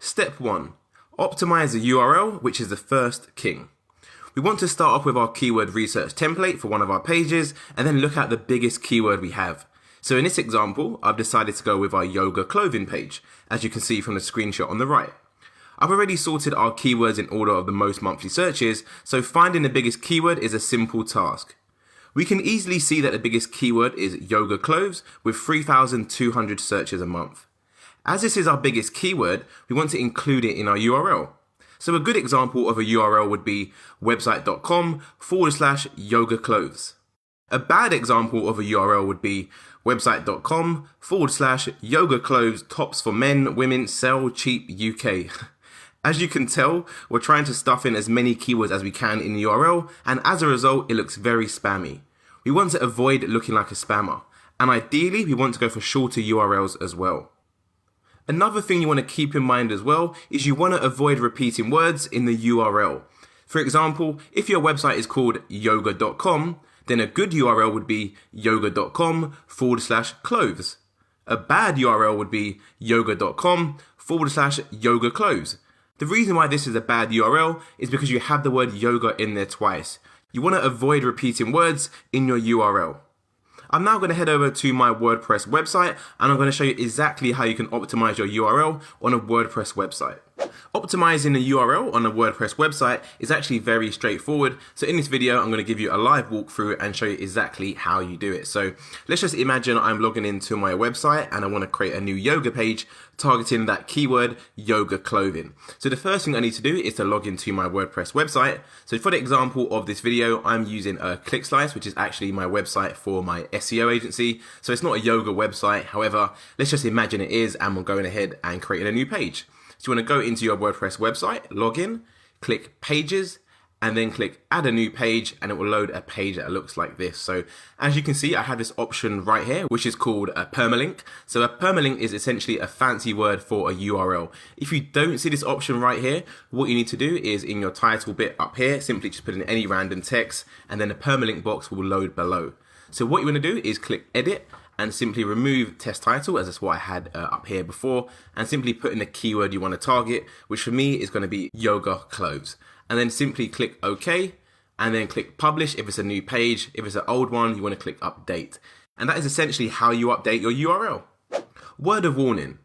Step 1. Optimize the URL, which is the first king. We want to start off with our keyword research template for one of our pages and then look at the biggest keyword we have. So in this example, I've decided to go with our yoga clothing page, as you can see from the screenshot on the right. I've already sorted our keywords in order of the most monthly searches, so finding the biggest keyword is a simple task. We can easily see that the biggest keyword is yoga clothes with 3,200 searches a month. As this is our biggest keyword, we want to include it in our URL. So a good example of a URL would be website.com/yoga clothes. A bad example of a URL would be website.com/yoga clothes tops for men, women, sell cheap UK. As you can tell, we're trying to stuff in as many keywords as we can in the URL, and as a result, it looks very spammy. We want to avoid looking like a spammer, and ideally, we want to go for shorter URLs as well. Another thing you want to keep in mind as well is you want to avoid repeating words in the URL. For example, if your website is called yoga.com, then a good URL would be yoga.com/clothes. A bad URL would be yoga.com/yoga clothes. The reason why this is a bad URL is because you have the word yoga in there twice. You want to avoid repeating words in your URL. I'm now going to head over to my WordPress website and I'm going to show you exactly how you can optimize your URL on a WordPress website. Optimizing the URL on a WordPress website is actually very straightforward. So in this video, I'm going to give you a live walkthrough and show you exactly how you do it. So let's just imagine I'm logging into my website and I want to create a new yoga page targeting that keyword yoga clothing. So the first thing I need to do is to log into my WordPress website. So for the example of this video, I'm using a ClickSlice, which is actually my website for my SEO agency. So it's not a yoga website. However, let's just imagine it is, and we're going ahead and creating a new page. So you want to go into your WordPress website, log in, click Pages, and then click Add a New Page, and it will load a page that looks like this. So as you can see, I have this option right here, which is called a permalink. So a permalink is essentially a fancy word for a URL. If you don't see this option right here, what you need to do is in your title bit up here, simply just put in any random text, and then the permalink box will load below. So what you want to do is click Edit, and simply remove test title, as that's what I had up here before, and simply put in the keyword you want to target, which for me is going to be yoga clothes. And then simply click OK, and then click publish if it's a new page. If it's an old one, you want to click update. And that is essentially how you update your URL. Word of warning.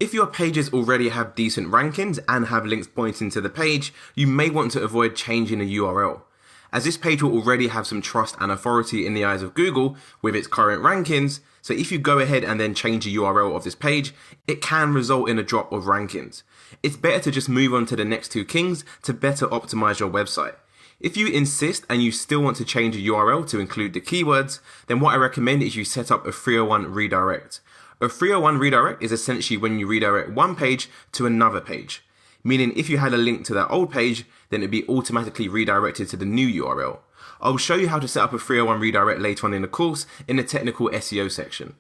If your pages already have decent rankings and have links pointing to the page, you may want to avoid changing the URL. As this page will already have some trust and authority in the eyes of Google with its current rankings, so if you go ahead and then change the URL of this page, it can result in a drop of rankings. It's better to just move on to the next two kings to better optimize your website. If you insist and you still want to change the URL to include the keywords, then what I recommend is you set up a 301 redirect. A 301 redirect is essentially when you redirect one page to another page. Meaning if you had a link to that old page, then it'd be automatically redirected to the new URL. I'll show you how to set up a 301 redirect later on in the course in the technical SEO section.